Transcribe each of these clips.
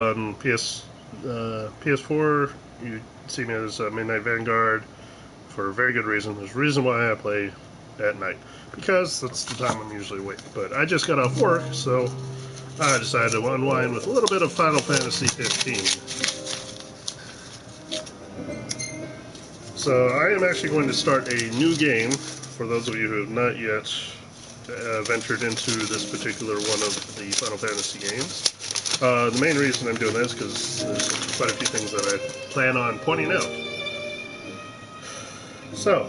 on PS4, you see me as Midnight Vanguard for a very good reason. There's a reason why I play at night, because that's the time I'm usually awake. But I just got off work, so I decided to unwind with a little bit of Final Fantasy 15. So I am actually going to start a new game for those of you who have not yet ventured into this particular one of the Final Fantasy games. The main reason I'm doing this is because there's quite a few things that I plan on pointing out. So,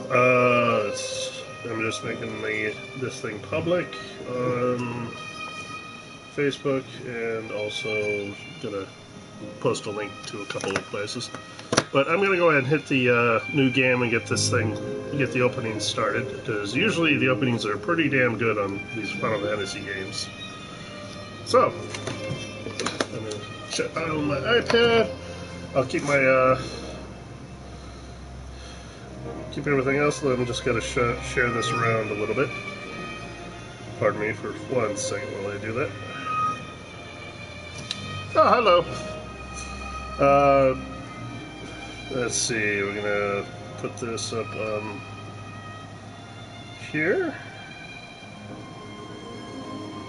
I'm just making this thing public on Facebook, and also gonna post a link to a couple of places. But I'm gonna go ahead and hit the new game and get the openings started, because usually the openings are pretty damn good on these Final Fantasy games. So, I'm gonna shut down my iPad. I'll keep my keep everything else. I'm just gonna share this around a little bit. Pardon me for 1 second while I do that. Oh, hello. Let's see. We're gonna put this up here.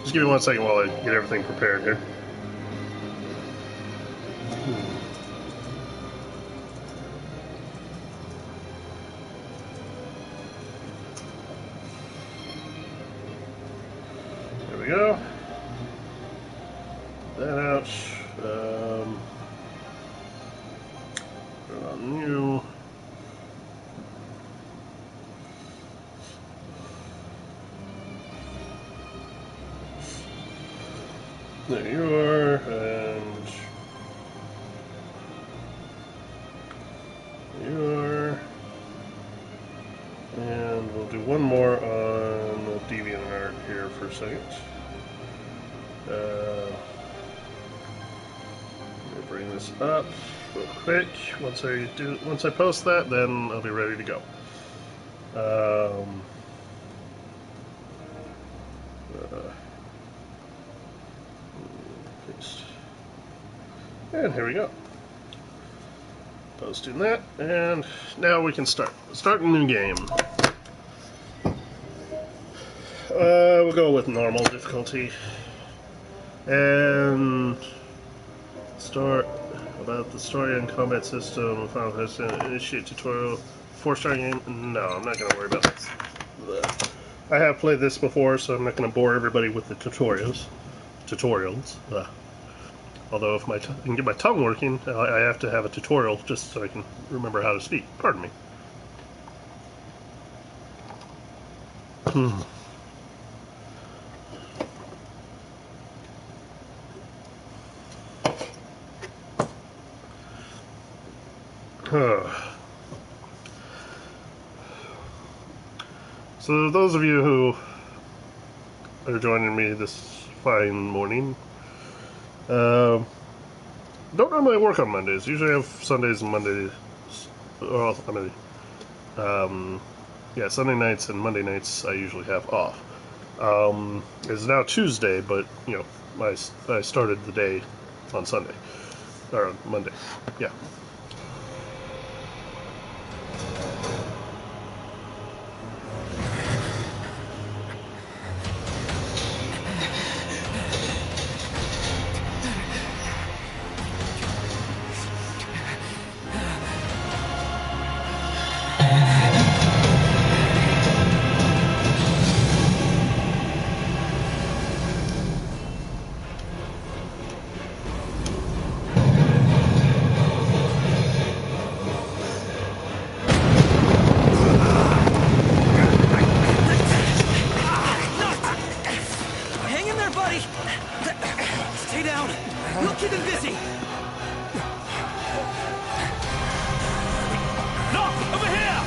Just give me 1 second while I get everything prepared here. There we go. That out. Turn on new. There you are, and there you are, and we'll do one more on the DeviantArt here for a second. Let me bring this up real quick. Once I post that, then I'll be ready to go. Paste. And here we go. Posting that, and now we can start a new game. We'll go with normal difficulty. And start about the story and combat system of Final Fantasy. Initiate tutorial. 4-star game? No, I'm not going to worry about this. I have played this before, so I'm not going to bore everybody with the tutorials. Although if I can get my tongue working, I have to have a tutorial just so I can remember how to speak. Pardon me. So those of you who are joining me this fine morning, don't normally work on Mondays. Usually I have Sundays and Mondays, Sunday nights and Monday nights I usually have off. It's now Tuesday, but you know, I started the day on Sunday, or on Monday, yeah. Stay down. We'll keep him busy. Look! Over here!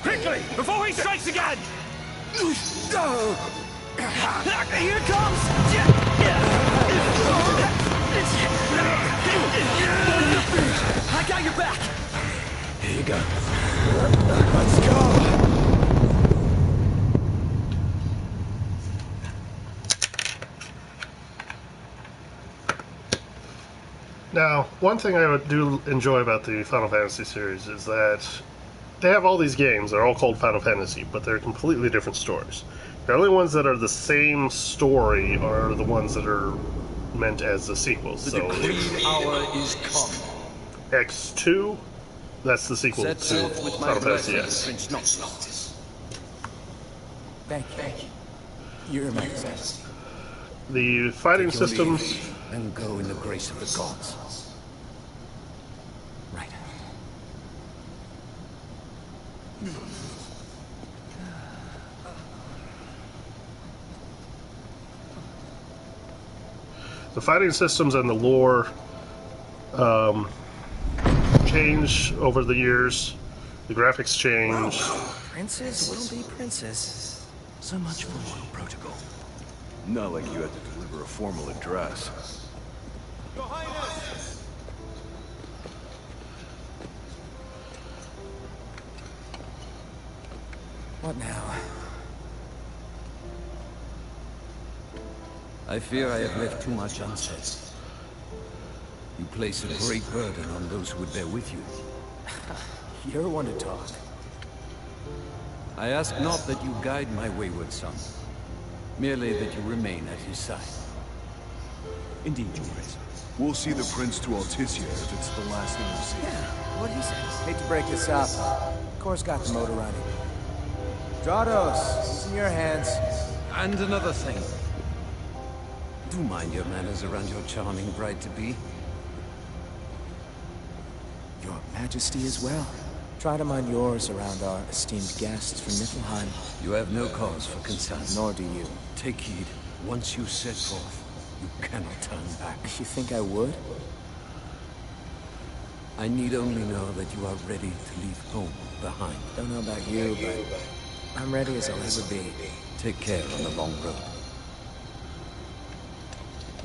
Quickly! Before he strikes again! Here it comes! I got your back! Here you go. Let's go! Now, one thing I do enjoy about the Final Fantasy series is that they have all these games. They're all called Final Fantasy, but they're completely different stories. The only ones that are the same story are the ones that are meant as the sequels. The So decreed hour is come. X2, that's the sequel Set to forth with my Final Fantasy blessing, X. Prince Noctis. Thank you. Your Majesty. The fighting Take your systems. leave and go in the grace of the gods. Right. The fighting systems and the lore change over the years. The graphics change. Princess will be princess. So much for royal protocol. Not like you had to deliver a formal address. What now? I fear I have left too much unsaid. You place a great burden on those who would bear with you. You're one to talk. I ask not that you guide my wayward son, merely that you remain at his side. Indeed, Your Grace. We'll see the prince to Altisia if it's the last thing we'll see. Yeah, what he says. Hate to break this up. Of course, got the motor running. Drados, it's in your hands. And another thing. Do mind your manners around your charming bride-to-be. Your Majesty as well. Try to mind yours around our esteemed guests from Niflheim. You have no cause for concern. Nor do you. Take heed. Once you set forth, you cannot turn back. You think I would? I need only know that you are ready to leave home behind. Don't know about you, but I'm ready as I'll ever be. Take care on the long road.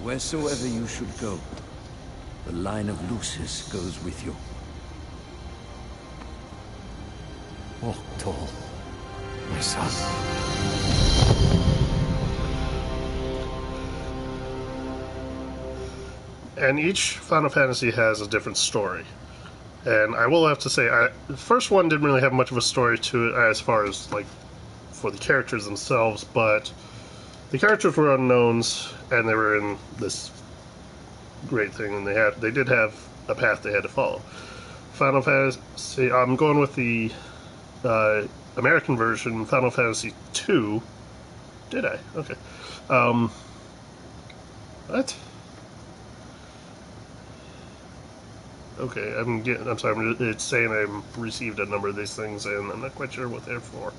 Wheresoever you should go, the line of Lucis goes with you. Walk tall, my son. And each Final Fantasy has a different story. And I will have to say, the first one didn't really have much of a story to it as far as, like, for the characters themselves, but the characters were unknowns, and they were in this great thing, and they did have a path they had to follow. Final Fantasy, I'm going with the American version, Final Fantasy II. Did I? Okay. What? Okay, I'm sorry, it's saying I received a number of these things, and I'm not quite sure what they're for.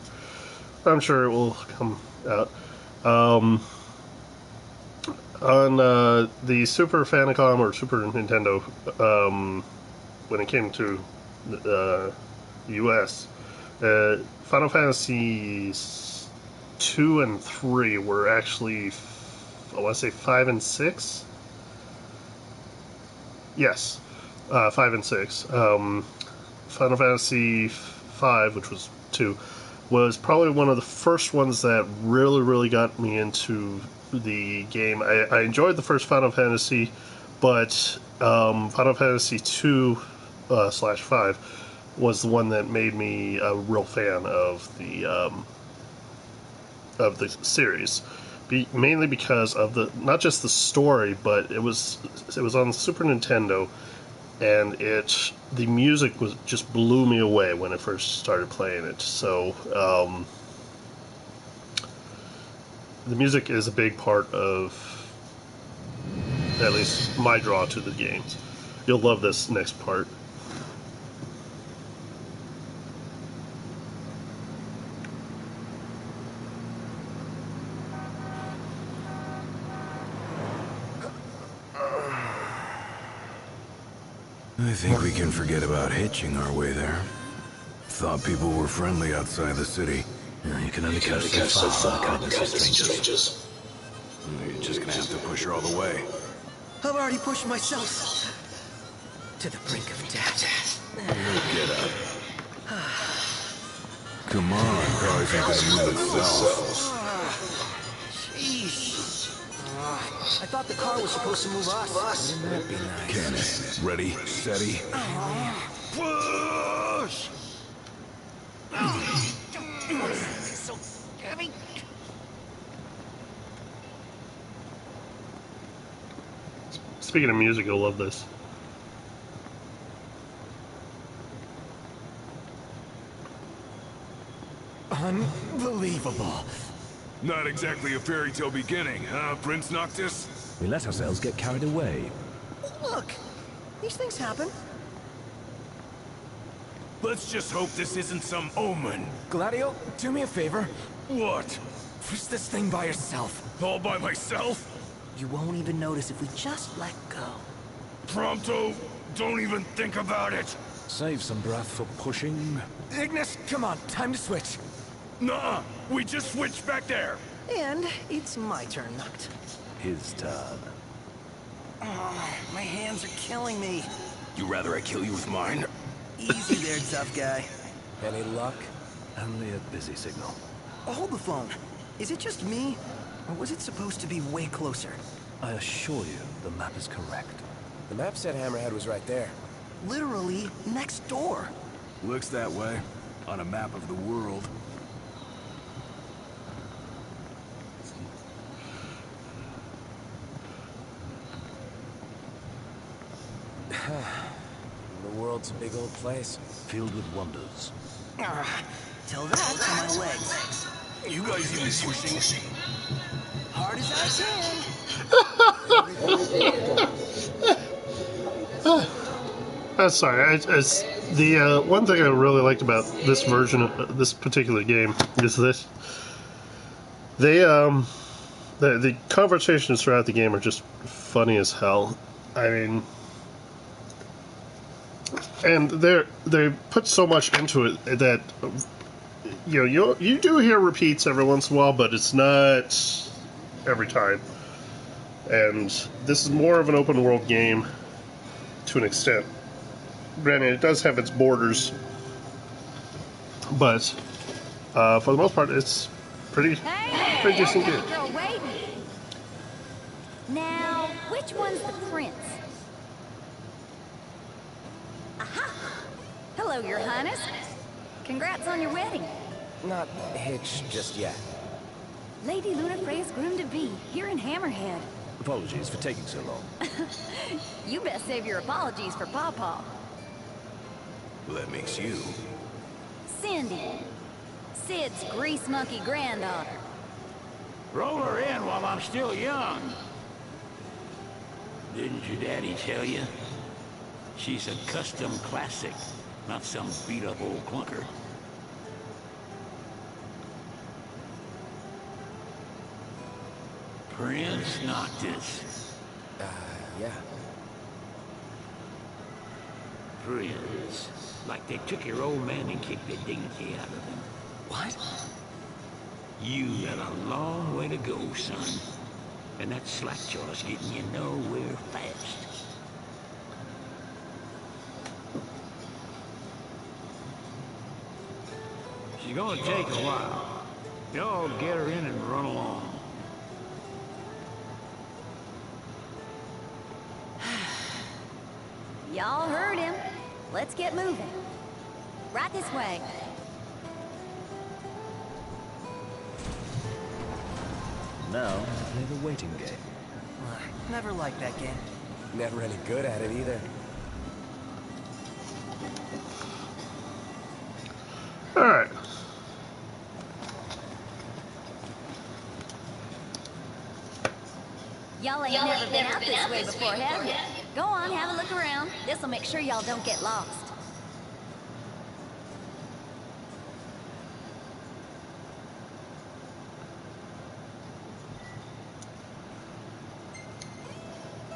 I'm sure it will come out. On the Super Famicom or Super Nintendo, when it came to the US, Final Fantasy 2 and 3 were actually, I want to say 5 and 6? Yes. 5 and 6. Final Fantasy 5, which was 2, was probably one of the first ones that really got me into the game. I enjoyed the first Final Fantasy, but Final Fantasy 2 / 5 was the one that made me a real fan of the series. Mainly because of not just the story, but it was on Super Nintendo. And the music just blew me away when I first started playing it. So, the music is a big part of, at least, my draw to the games. You'll love this next part. I think we can forget about hitching our way there. Thought people were friendly outside the city. Yeah, you can only go so far in the kindness of strangers. You're just gonna have to push her all the way. I've already pushed myself to the brink of death. Get up. Come on, car isn't gonna move itself. Jeez. I thought the car was supposed to move us. Wouldn't that be nice? Cannon. Ready, steady. Push! So heavy. Speaking of music, you'll love this. Unbelievable. Not exactly a fairy tale beginning, huh, Prince Noctis? We let ourselves get carried away. Look, these things happen. Let's just hope this isn't some omen. Gladio, do me a favor. What? Push this thing by yourself. All by myself? You won't even notice if we just let go. Prompto, don't even think about it. Save some breath for pushing. Ignis, come on, time to switch. Nuh-uh, we just switched back there. And it's my turn, Noct. His turn. Oh, my hands are killing me. You rather I kill you with mine? Easy there, tough guy. Any luck? Only a busy signal. Hold the phone. Is it just me? Or was it supposed to be way closer? I assure you, the map is correct. The map said Hammerhead was right there. Literally next door. Looks that way, on a map of the world. The world's a big old place. Filled with wonders. Tell that to my legs. You guys even pushing? Hard as I can. Sorry, it's the one thing I really liked about this version of this particular game is this. They the conversations throughout the game are just funny as hell. I mean, and they put so much into it that you do hear repeats every once in a while, but it's not every time. And this is more of an open world game to an extent. Granted, it does have its borders, but for the most part, it's pretty decent game. Girl waiting. Now, which one's the prince? Aha! Hello, Your Highness. Congrats on your wedding. Not hitched just yet. Lady Lunafreya's groom-to-be here in Hammerhead. Apologies for taking so long. You best save your apologies for Pawpaw. Well, that makes you. Cindy, Sid's grease monkey granddaughter. Roll her in while I'm still young. Didn't your daddy tell you? She's a custom classic, not some beat-up old clunker. Prince Noctis. Yeah. Prince. Like they took your old man and kicked the dignity out of him. What? You got a long way to go, son. And that slackjaw's getting you nowhere fast. She's gonna take a while. Y'all get her in and run along. Y'all heard him. Let's get moving. Right this way. Now, play the waiting game. Never liked that game. Never any good at it either. Alright. Y'all ain't never been out this way before, have you? Go on, have a look around. This'll make sure y'all don't get lost.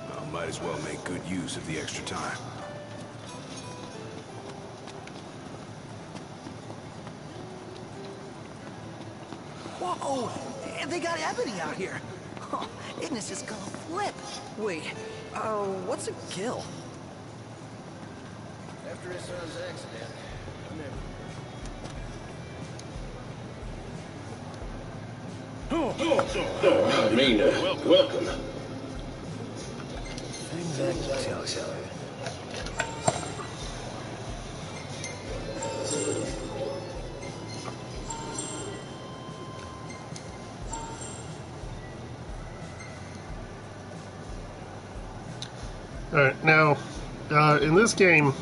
Well, might as well make good use of the extra time. Whoa! They got Ebony out here. Oh, Ignis is gonna flip. Wait, what's a kill? After his son's accident, Welcome. Alright, now, in this game,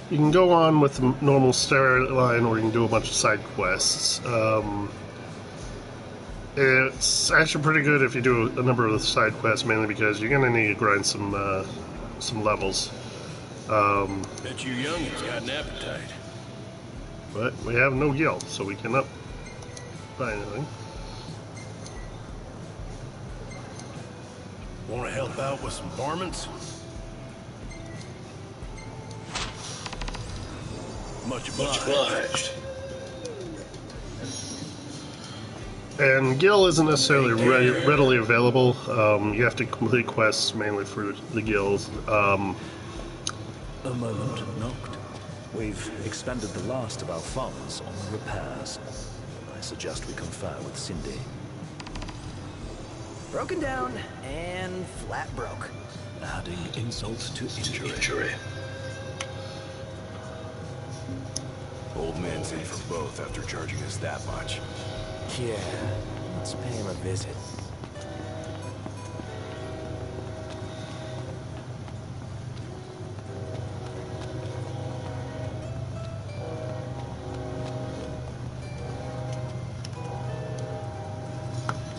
you can go on with the normal storyline, or you can do a bunch of side quests. It's actually pretty good if you do a number of the side quests, mainly because you're going to need to grind some levels. Bet you youngins got an appetite. But we have no guild, so we cannot buy anything. Want to help out with some varmints? Much obliged. And Gil isn't necessarily readily available. You have to complete quests mainly for the guilds. A moment, Noct. We've expended the last of our funds on the repairs. I suggest we confer with Cindy. Broken down and flat broke. Adding insult to injury. Old man's in for both after charging us that much. Yeah, let's pay him a visit.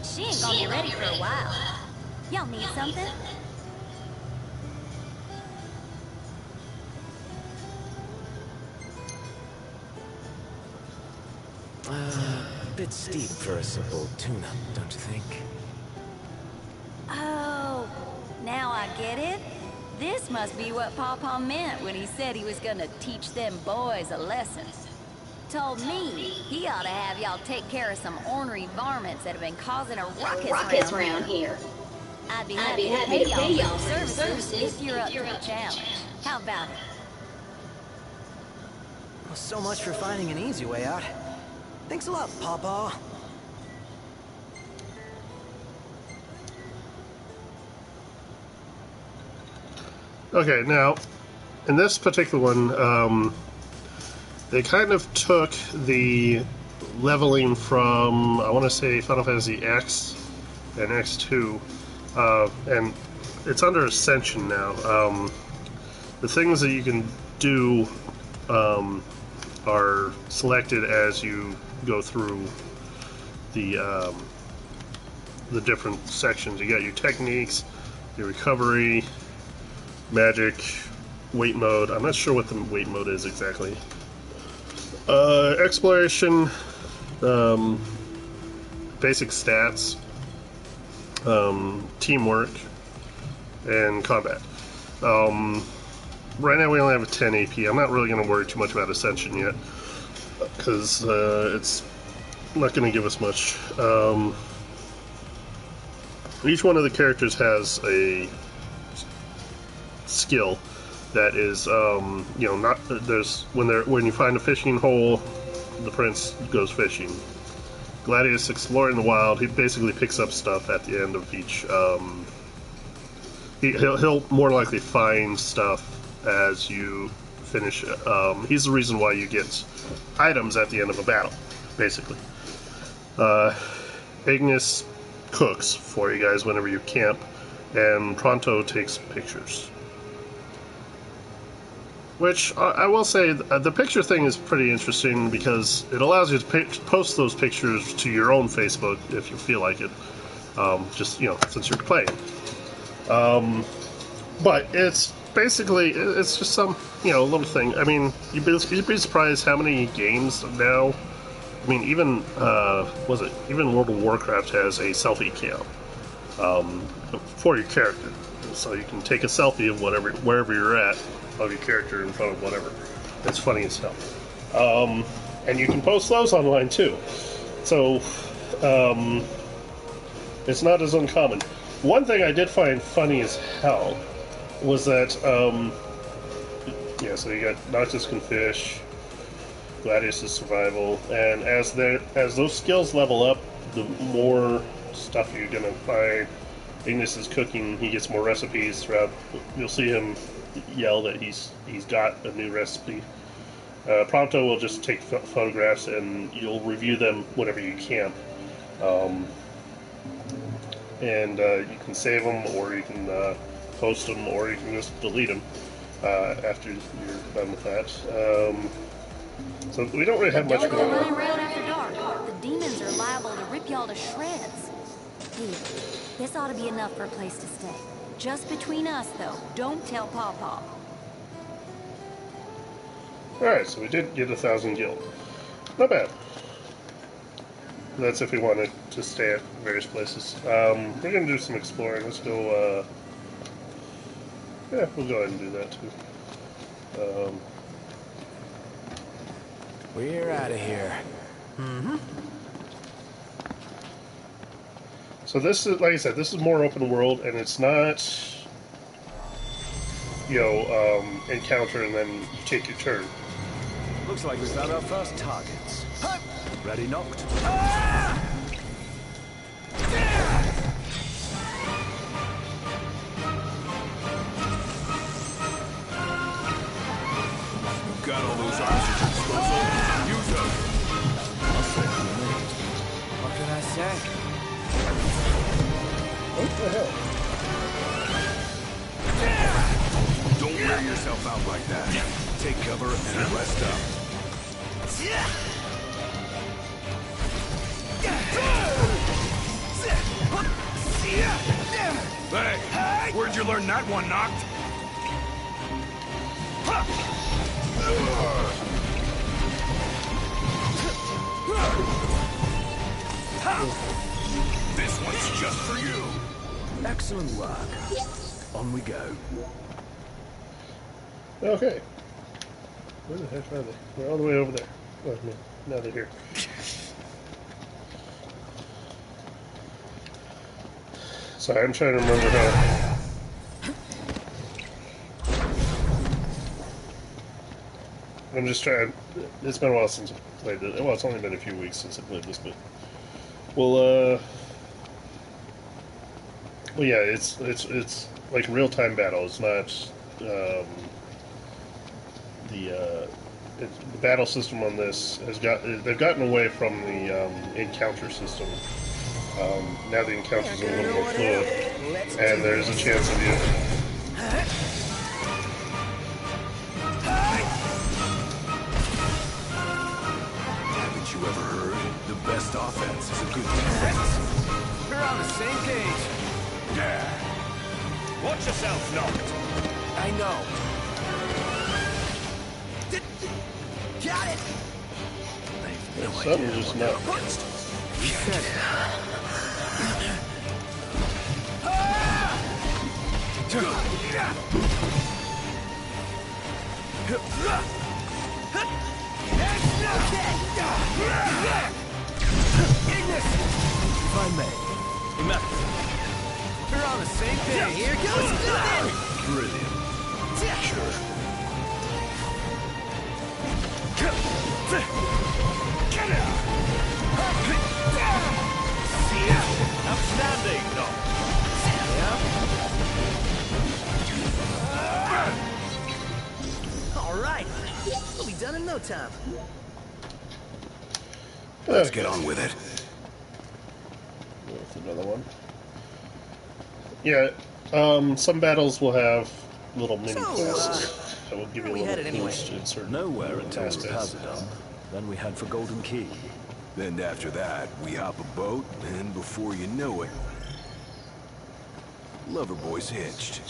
She ain't gonna be ready for a while. Y'all need something? Bit steep for a simple tune-up, don't you think? Oh, now I get it. This must be what Pawpaw meant when he said he was gonna teach them boys a lesson. Told me he ought to have y'all take care of some ornery varmints that have been causing a ruckus around here. I'd be happy to pay y'all for the services if you're up to the challenge. How about it? Well, so much for finding an easy way out. Thanks a lot, Pawpaw. Okay, now, in this particular one, they kind of took the leveling from, I want to say, Final Fantasy X and X2, and it's under Ascension now. The things that you can do are selected as you go through the different sections. You got your techniques, your recovery, magic, weight mode. I'm not sure what the weight mode is exactly. Exploration, basic stats, teamwork, and combat. Right now we only have a 10 AP. I'm not really going to worry too much about Ascension yet, because it's not going to give us much. Each one of the characters has a skill that is, you know, not there's when you find a fishing hole, the prince goes fishing. Gladius exploring the wild. He basically picks up stuff at the end of each. He'll more likely find stuff as you finish. He's the reason why you get items at the end of a battle, basically. Ignis cooks for you guys whenever you camp, and Pronto takes pictures. Which, I will say, the picture thing is pretty interesting because it allows you to post those pictures to your own Facebook if you feel like it. Just, you know, since you're playing. But it's basically, it's just some, you know, little thing. I mean, you'd be surprised how many games now, I mean, even, even World of Warcraft has a selfie cam for your character. So you can take a selfie of wherever you're at, of your character in front of whatever. It's funny as hell. And you can post those online too. So, it's not as uncommon. One thing I did find funny as hell was that, yeah, so you got Noctis can fish, Gladius is survival, and as those skills level up, the more stuff you're gonna find Ignis is cooking, he gets more recipes throughout. You'll see him yell that he's got a new recipe. Prompto will just take photographs and you'll review them whenever you can. You can save them, or you can post them, or you can just delete them after you're done with that. So we don't really have much Don't go going running on. around after dark. The demons are liable to rip y'all to shreds. Here, this ought to be enough for a place to stay. Just between us, though. Don't tell Pawpaw. Alright, so we did get 1,000 gil. Not bad. That's if we wanted to stay at various places. We're going to do some exploring. Let's go, yeah, we'll go ahead and do that too. We're out of here. So this is, like I said, this is more open world, and it's not, you know, encounter and then you take your turn. Looks like we found our first targets. Ready, knocked? Got all those oxygen explosives. Use them. I'll say for me. What can I say? What the hell? Don't wear yourself out like that. Take cover and rest up. Hey, where'd you learn that one, Knocked? This one's just for you. Excellent work. On we go. Okay. Where the heck are they? They're all the way over there. Oh, no. Now they're here. Sorry, I'm trying to remember how... I'm just trying... It's been a while since I played this. Well, it's only been a few weeks since I played this, but... Well, yeah, it's like real-time battle. It's not, the battle system on this they've gotten away from the, encounter system. Now the encounters are a little more fluid, and there's a chance of you... Haven't you ever heard? The best offense is a good defense. We're on the same page. Yeah. Watch yourself, Knocked. I know. Got it. Something just not... You said it. Ignis! If I may. Enough. We're on the same page. Here goes nothing! Brilliant. Sure. Get out! Outstanding, Knocked. All right. We'll be done in no time. Let's get on with it. That's another one. Yeah, some battles will have little mini quests that will give you a where we little headed anyway? boost in certain Nowhere until the aspects. repairs are done. Then we head for Golden Key. Then after that, we hop a boat, and before you know it, Loverboy's hitched.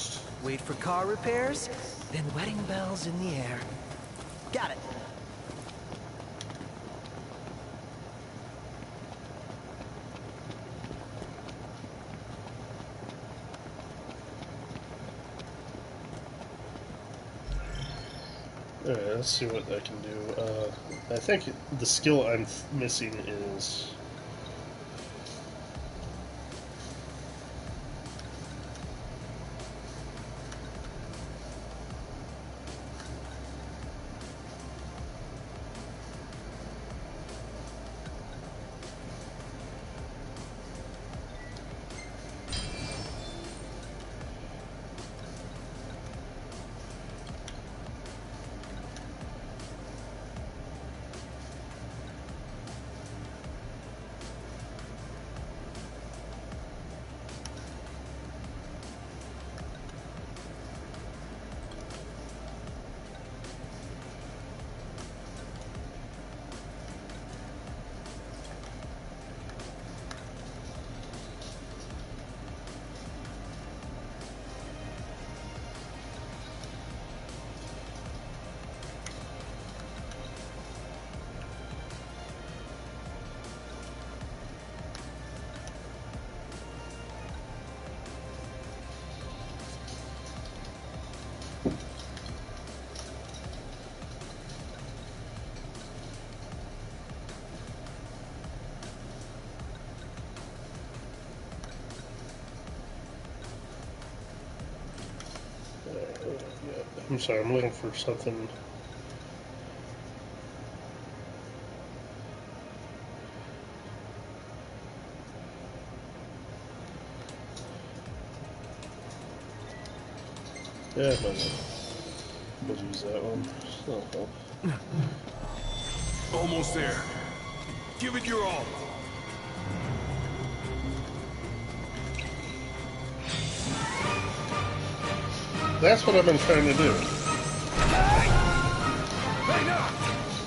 Wait for car repairs, then wedding bells in the air. Got it. Alright, let's see what I can do. I think the skill I'm missing is... I'm sorry, I'm looking for something. Yeah, no. We'll use that one. So, Almost there. Give it your all. that's what I've been trying to do. Hey now!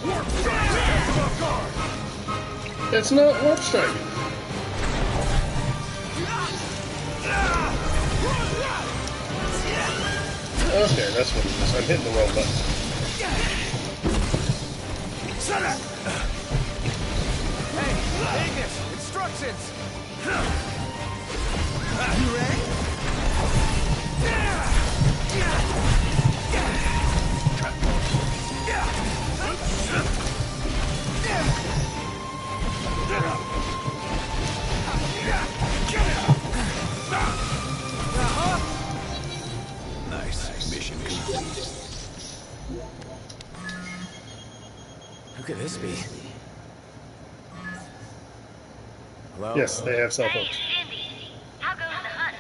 Warp strike! Off guard! It's not warp striking. Okay, that's what it is. I'm hitting the wrong button. Shut up! Hey, Ignis! Instructions! You ready? Nice. Mission complete. Who could this be? Hello? Yes, they have cell phones. Cindy, how goes the hunt?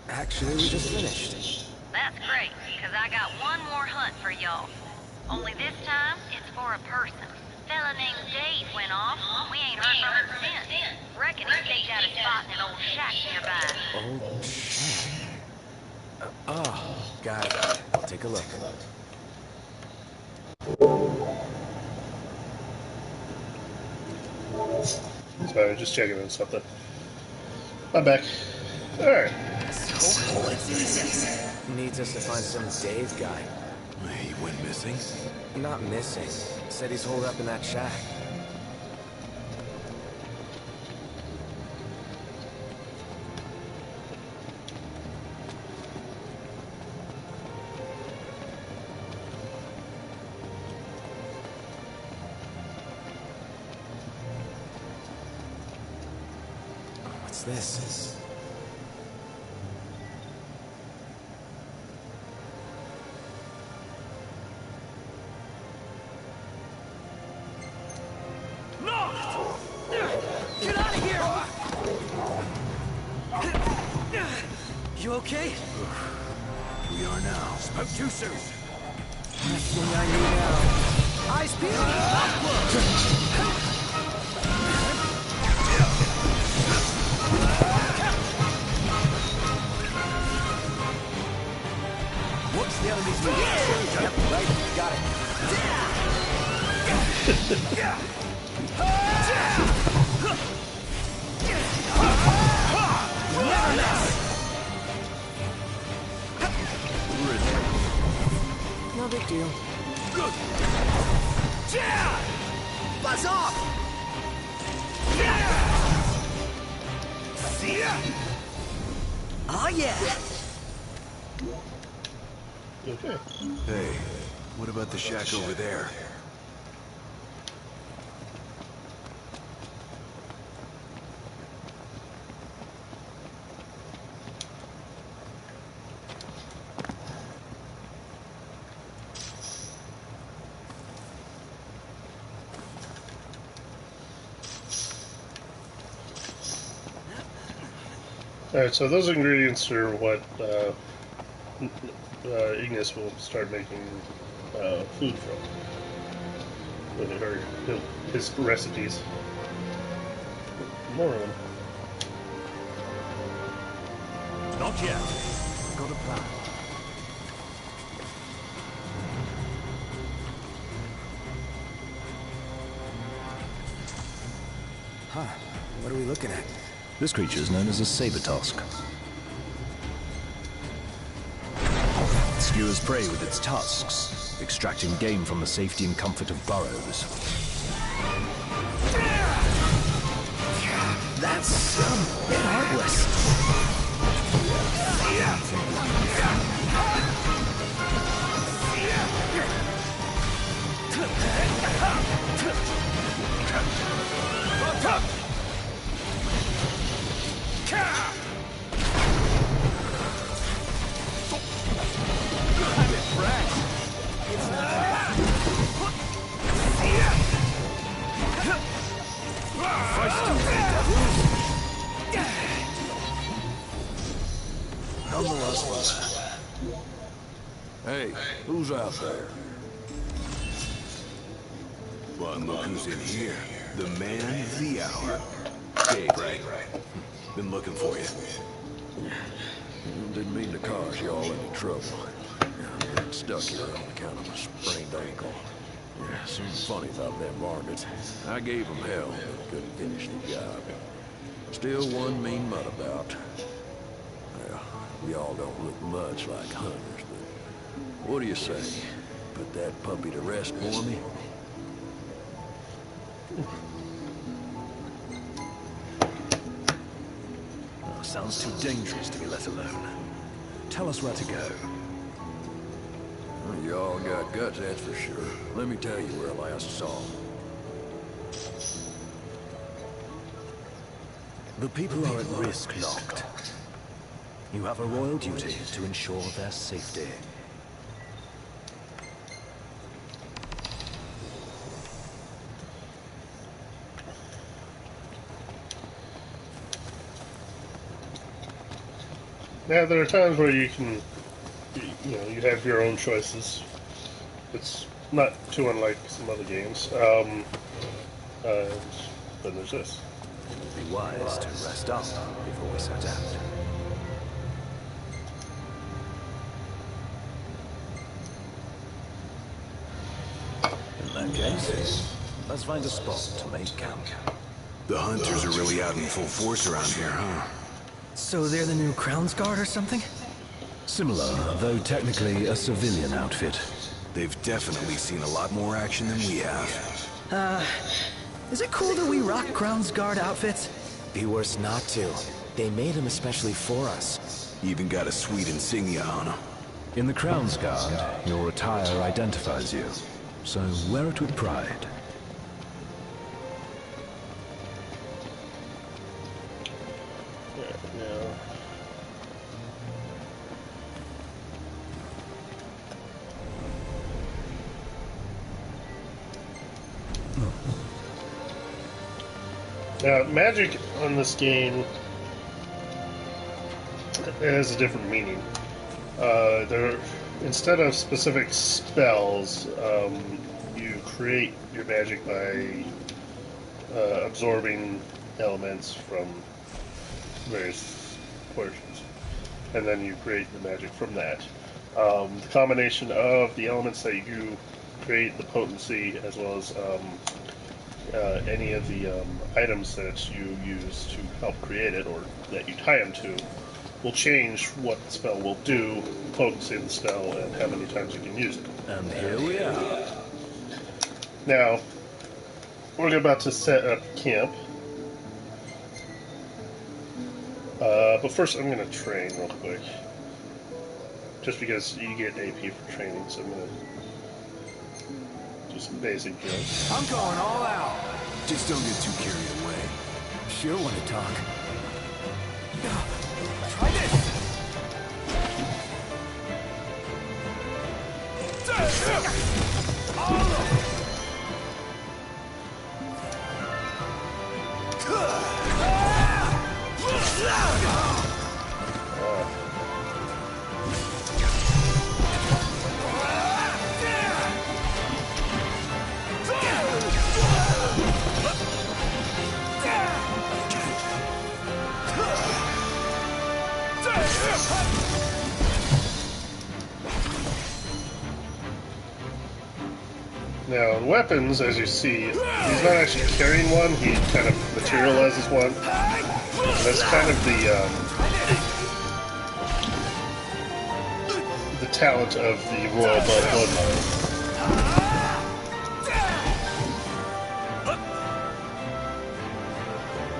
Actually, we just finished. That's great, because I got one more hunt for y'all. Only this time, it's for a person. Fella named Dave went off. We ain't heard from him since. Reckon he staked out a spot in an old shack nearby. Oh, shit. Oh, got it. I'll take a look. Sorry, just checking on something. I'm back. Alright. Needs us to find some Dave guy. He went missing? Not missing. Said he's holed up in that shack. What's this? Get out of here! You okay? We are now. Spoke too soon. Last thing I need now. Eyes peeled! What's the enemy's move? Yep, right. Got it. Never miss! No big deal. Buzz off! See ya! Oh yeah! Okay. Hey, what about the shack over there? Alright, so those ingredients are what Ignis will start making food from. Or his recipes. More of them. Not yet. Got a plan. Huh. What are we looking at? This creature is known as a saber tusk. It skewers prey with its tusks, extracting game from the safety and comfort of burrows. That's a bit heartless. I'm impressed. force. Hey, who's out there? Well, look who's in here. The man of the hour. Dave, right? Been looking for you. Didn't mean to cause y'all any trouble. I'm getting stuck here on account of my sprained ankle. Yeah, something funny about them Vargets. I gave them hell, but couldn't finish the job. Still one mean mutt about. Well, we all don't look much like hunters, but what do you say? Put that puppy to rest for me? Oh, sounds too dangerous to be let alone. Tell us where to go. Well, you all got guts, that's for sure. Let me tell you where I last saw them. The people are at risk, Noct. You have a royal duty to ensure their safety. Now, there are times where you can, you know, you have your own choices. It's not too unlike some other games. Then there's this. Be wise to rest up before we set out. In that case, let's find a spot to make camp. The hunters are really out in full force around here, huh? So they're the new Crown's Guard or something? Similar, though technically a civilian outfit. They've definitely seen a lot more action than we have. Is it cool that we rock Crown's Guard outfits? Be worse not to. They made them especially for us. Even got a sweet insignia on them. In the Crown's Guard, your attire identifies you, so wear it with pride. Now, magic on this game has a different meaning. Instead of specific spells, you create your magic by absorbing elements from various portions, and then you create the magic from that. The combination of the elements that you create, the potency, as well as any of the items that you use to help create it, or that you tie them to, will change what the spell will do, the potency of the spell, and how many times you can use it. And here we are. Now, we're about to set up camp. But first I'm going to train real quick. Just because you get AP for training, so I'm going to do some basic drills. I'm going all out. Just don't get too carried away. Sure want to talk. Try this. Now, in weapons, as you see, he's not actually carrying one, he kind of materializes one. And that's kind of the talent of the Royal Bloodline.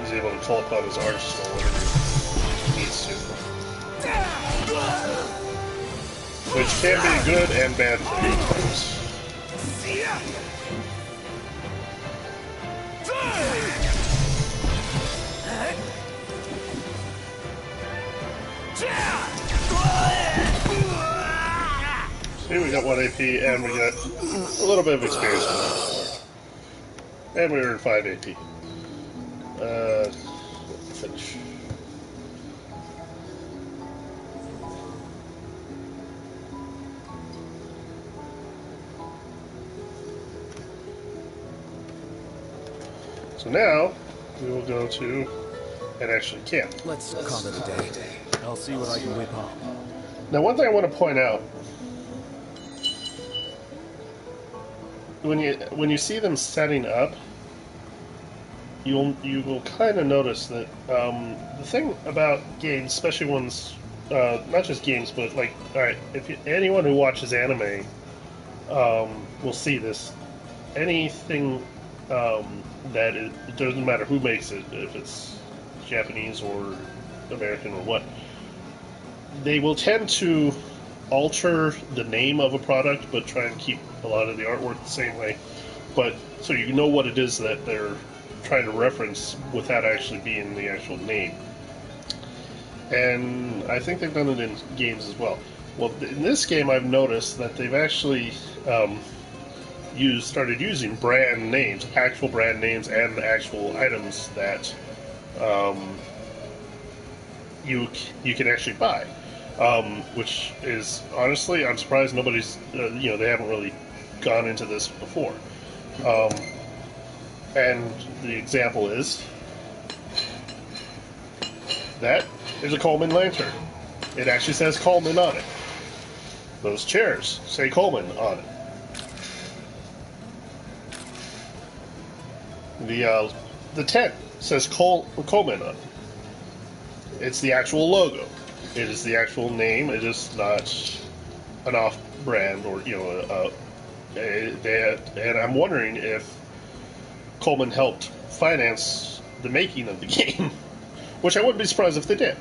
He's able to call upon his arsenal whenever he needs to. Which can be a good and bad thing. See, we got 1 AP, and we got a little bit of experience from that. And we earned 5 AP. Finish. So now, we will go to and actually camp. Let's call it a day. I'll see what I can whip up. Now, one thing I want to point out, when you see them setting up, you will kind of notice that the thing about games, especially ones, not just games, but like, all right, anyone who watches anime will see this. Anything that it doesn't matter who makes it, if it's Japanese or American or what, they will tend to alter the name of a product, but try and keep a lot of the artwork the same way. But so you know what it is that they're trying to reference without actually being the actual name. And I think they've done it in games as well. Well, in this game, I've noticed that they've actually started using brand names, actual brand names, and actual items that you can actually buy. Which is, honestly, I'm surprised nobody's, they haven't really gone into this before. And the example is, that is a Coleman lantern. It actually says Coleman on it. Those chairs say Coleman on it. The tent says Coleman on it. It's the actual logo. It is the actual name. It is not an off-brand or, and I'm wondering if Coleman helped finance the making of the game, which I wouldn't be surprised if they did.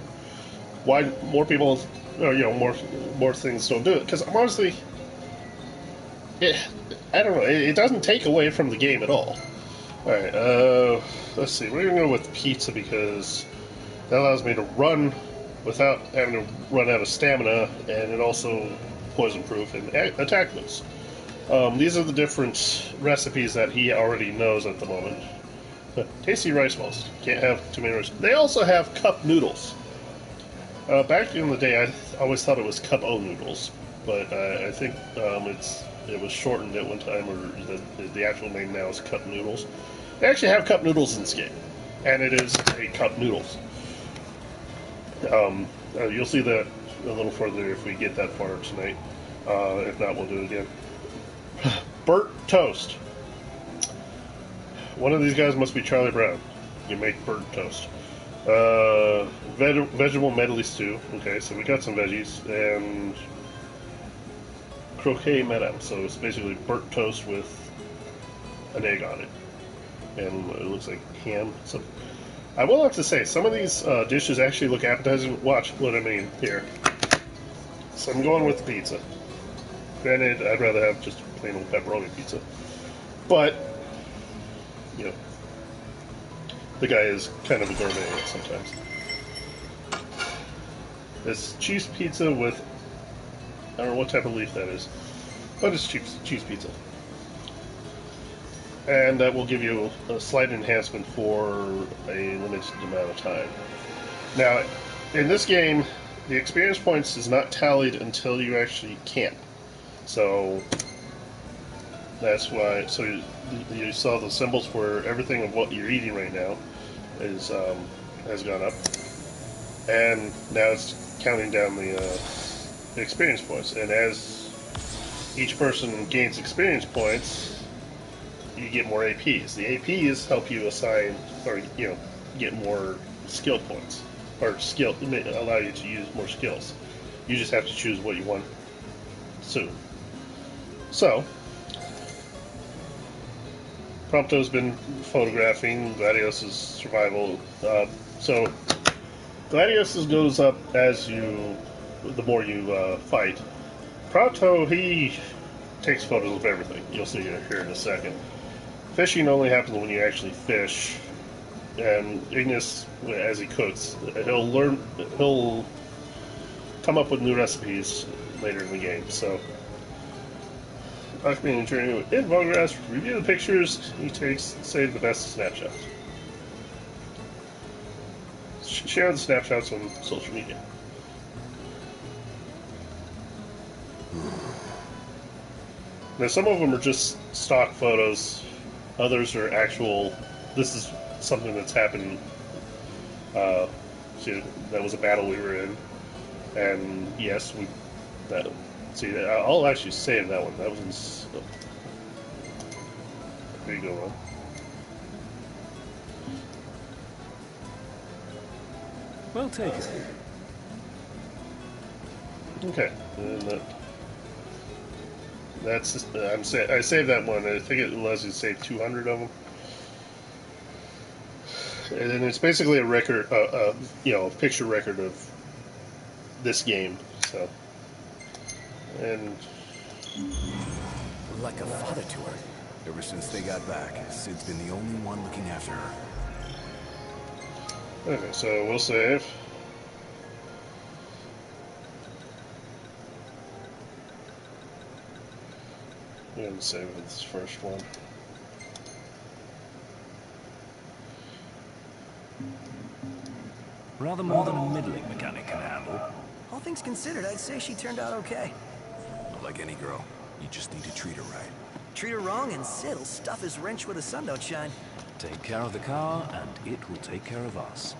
Why more people, or, more things don't do it? Because honestly, I don't know. It doesn't take away from the game at all. All right, let's see. We're gonna go with pizza because that allows me to run without having to run out of stamina, and it also poison-proof and attack boost. These are the different recipes that he already knows at the moment. Tasty rice balls. Can't have too many rice. They also have cup noodles. Back in the day, I always thought it was cup-o noodles, but I think it was shortened at one time, or the actual name now is cup noodles. They actually have cup noodles in this game, and it is a cup noodles. You'll see that a little further if we get that far tonight. If not, we'll do it again. Burnt toast. One of these guys must be Charlie Brown. You make burnt toast. Vegetable medley stew. Okay, so we got some veggies. And croquet madame. So it's basically burnt toast with an egg on it. And it looks like ham. So I will have to say, some of these dishes actually look appetizing. Watch what I mean here. So I'm going with pizza. Granted, I'd rather have just plain old pepperoni pizza. But, the guy is kind of a gourmet sometimes. It's cheese pizza with, I don't know what type of leaf that is, but it's cheese pizza. And that will give you a slight enhancement for a limited amount of time. Now, in this game, the experience points is not tallied until you actually camp. So that's why. So you saw the symbols for everything of what you're eating right now is has gone up, and now it's counting down the experience points. And as each person gains experience points, you get more APs. The APs help you assign or get more skill points, or allow you to use more skills. You just have to choose what you want soon. So, Prompto's been photographing Gladios' survival. So, Gladios goes up the more you fight. Prompto, he takes photos of everything. You'll see it here in a second. Fishing only happens when you actually fish. And Ignis, as he cooks, he'll come up with new recipes later in the game. So, Documenting journey with Vanguard, review the pictures he takes, save the best snapshots. Share the snapshots on social media. Now, some of them are just stock photos, others are actual this is something that's happened. See, that was a battle we were in, and yes, we. That, see, I'll actually save that one. That was. There you go, Ron. Well taken. Okay, and that's just, I saved that one. I think it allows you to save 200 of them, and then it's basically a record, you know, a picture record of this game. So, and Like a father to her. Ever since they got back, Sid's been the only one looking after her. okay, so we'll save. I'm gonna save this first one. Rather more than a middling mechanic can handle. All things considered, I'd say she turned out okay. Like any girl, you just need to treat her right. Treat her wrong and Sid'll stuff his wrench where the sun don't shine. Take care of the car, and it will take care of us.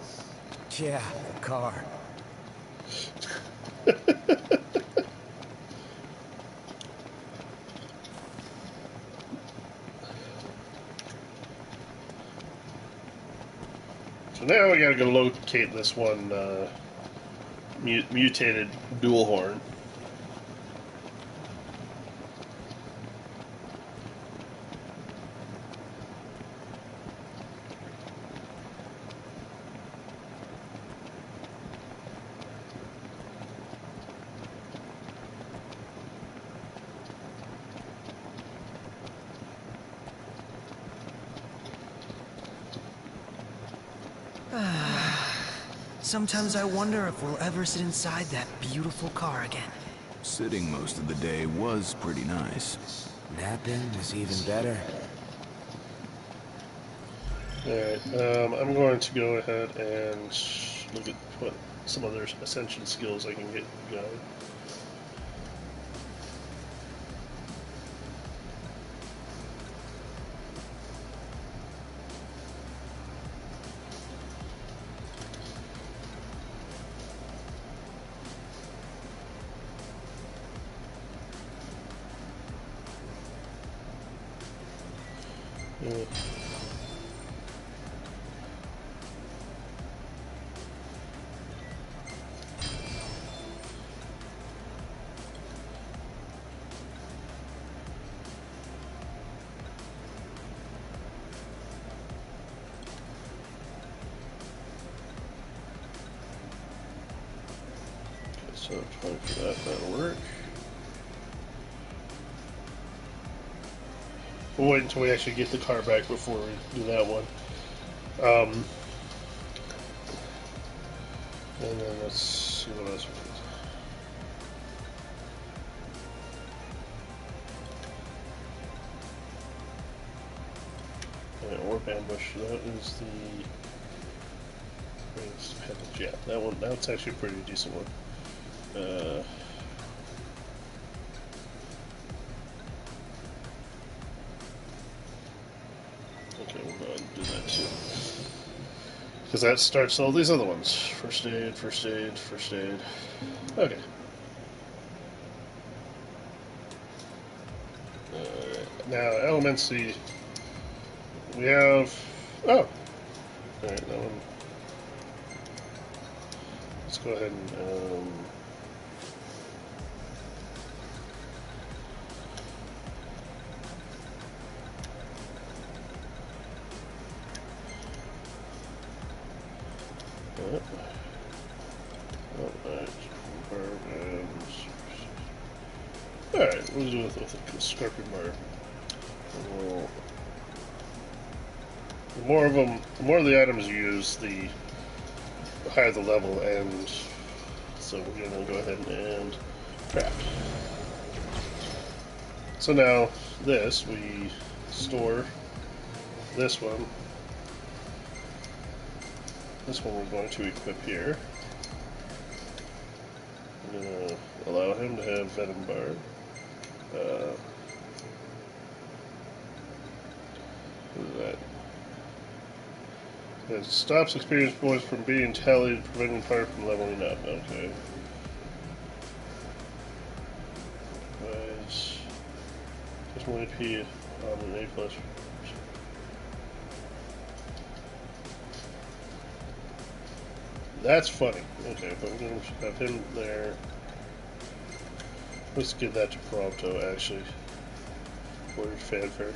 Yeah, the car. So now we gotta go locate this one mutated dual horn. Sometimes I wonder if we'll ever sit inside that beautiful car again. Sitting most of the day was pretty nice. Napping is even better. Alright, I'm going to go ahead and look at what some other ascension skills I can get going. So 20 for that, that'll work. We'll wait until we actually get the car back before we do that one. And then let's see what else we got. Warp ambush, that is the raised appendage. Yeah, that one, that's actually a pretty decent one. Okay, we'll go ahead and do that too. Because that starts all these other ones. First aid, first aid, first aid. Okay. Now, elements, we have... Oh! Alright, that one. Let's go ahead and... Alright, we'll do it with the Scorpion Bar. The more of them, the more of the items you use, the higher the level, and so we're gonna go ahead and craft. So now, this, we store this one. This one we're going to equip here. I'm going to allow him to have Venom Bar. What is that? It stops experienced points from being tallied, preventing fire from leveling up. Okay. Just one AP on an A plus. That's funny. Okay, but we're going to have him there. Let's give that to Prompto, actually. For fanfare.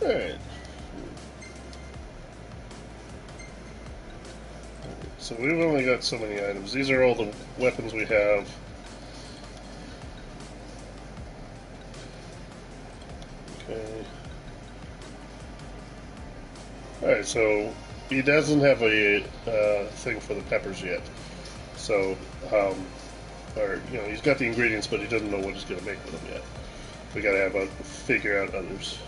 Alright. So we've only got so many items. These are all the weapons we have. Okay. Alright, so he doesn't have a thing for the peppers yet. So, or, you know, he's got the ingredients, but he doesn't know what he's going to make with them yet. We gotta have figure out others.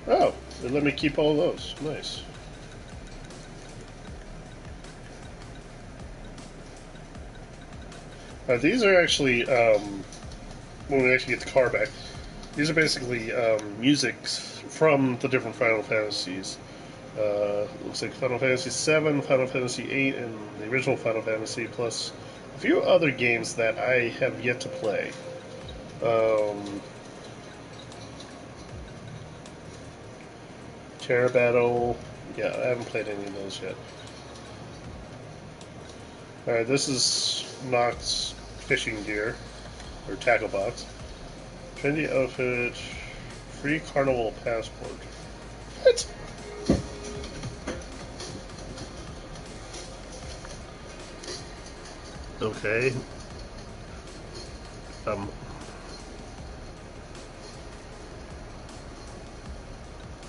Oh, they let me keep all those. Nice. These are actually, when we actually get the car back, these are basically music from the different Final Fantasies. Looks like Final Fantasy VII, Final Fantasy VIII, and the original Final Fantasy, plus a few other games that I have yet to play. Terror Battle. Yeah, I haven't played any of those yet. Alright, this is Nox's fishing gear, or tackle box. Trendy outfit, free carnival passport. What? Okay.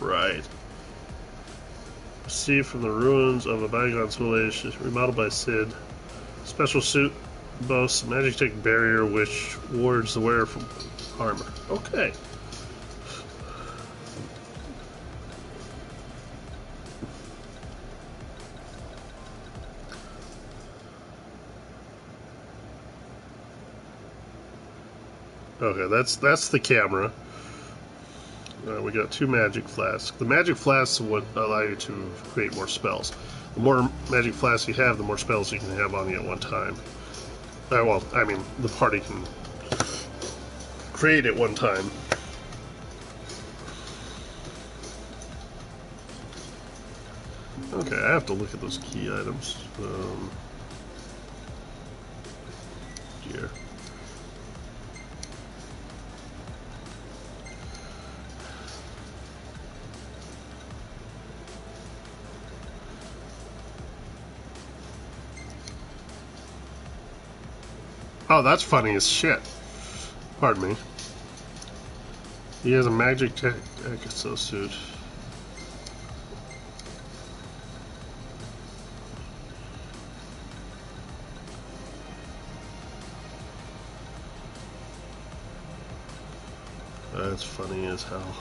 Right. Received from the ruins of a bygone village, remodeled by Sid. Special suit boasts a magic barrier which wards the wearer from armor. Okay. Okay, that's the camera. We got 2 magic flasks. The magic flasks would allow you to create more spells. The more magic flasks you have, the more spells you can have on you at one time. Well, I mean, the party can create at one time. Okay, I have to look at those key items. Here. Oh, that's funny as shit. Pardon me. He has a magic exosuit. That's funny as hell.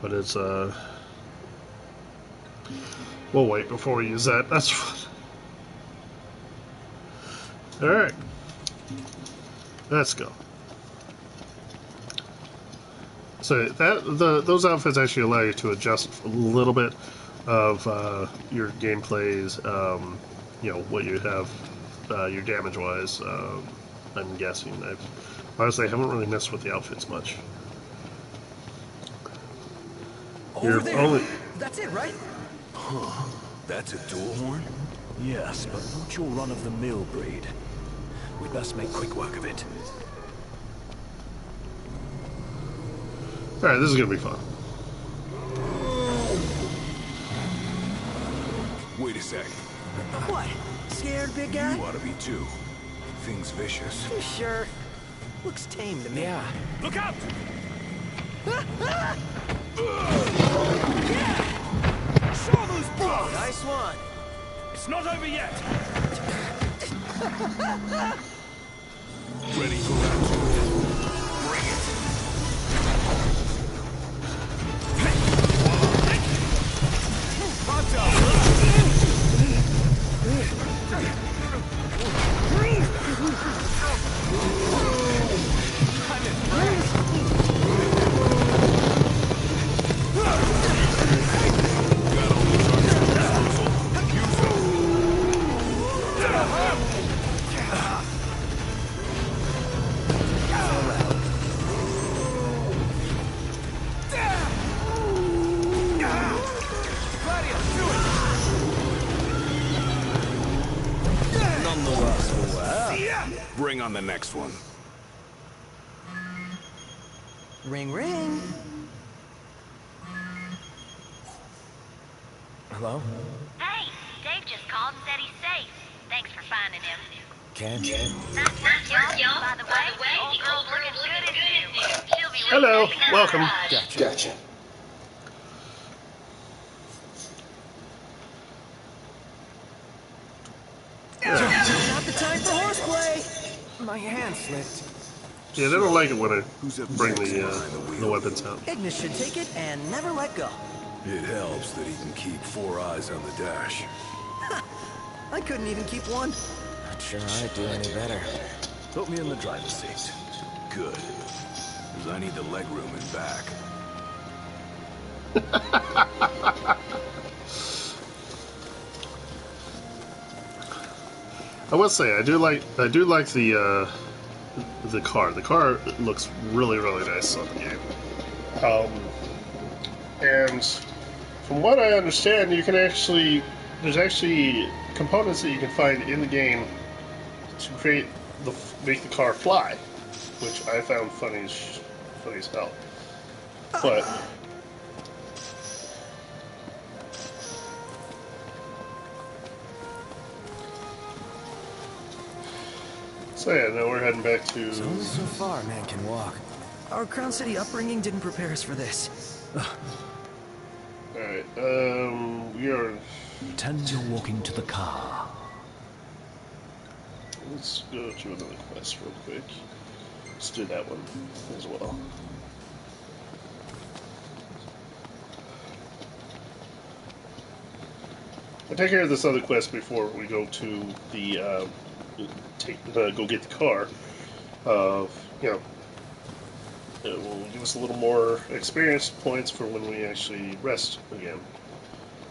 But it's, we'll wait before we use that. That's fun. Alright. Let's go. So those outfits actually allow you to adjust a little bit of your gameplays, you know, what you have, your damage-wise, I'm guessing. Honestly, I haven't really messed with the outfits much. Over there. That's it, right? Huh. That's a dual horn? Yes, but not your run-of-the-mill breed. We'd best make quick work of it. Alright, this is gonna be fun. Wait a sec. What? Scared, big guy? You ought to be too. Thing's vicious. You sure? Looks tame to me. Yeah. Look out! Show those balls! Nice one. It's not over yet. Ready for round 2. Bring it. Hot dog. I'm impressed. Got all the charges at disposal. Use them. None the worse for wear. Bring on the next one. Ring, ring. Hello? Hey, Dave just called and said he's safe. Thanks for finding him. Ken? Nice y'all. By the way, old girl's looking good as new. She'll be Hello, ready to welcome. Gotcha. Not the time for horseplay. My hand slipped. Yeah, they don't like it when I Who's up bring next behind the wheel? weapons out. Ignis should take it and never let go. It helps that he can keep 4 eyes on the dash. I couldn't even keep one. Not sure I'd do any better. Put me in the driver's seat. Good. Because I need the legroom in back. I will say I do like the car. The car looks really nice on the game. And from what I understand, you can there's actually components that you can find in the game to make the car fly, which I found funny as hell. But so yeah, now we're heading back to. Only so far a man can walk. Our Crown City upbringing didn't prepare us for this. Alright, we are. Pretend you're walking to the car. Let's go to another quest real quick. Let's do that one as well. I'll take care of this other quest before we go to the go get the car. It will give us a little more experience points for when we actually rest again.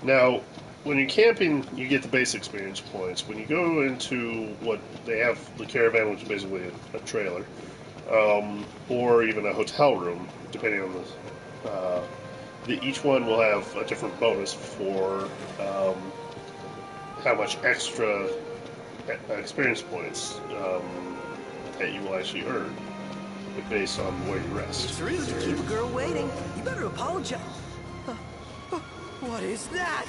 Now, when you're camping, you get the base experience points. When you go into what they have, the caravan, which is basically a trailer, or even a hotel room, depending on each one will have a different bonus for how much extra experience points that you will actually earn based on where you rest. It's rude to keep a girl waiting. You better apologize. What is that?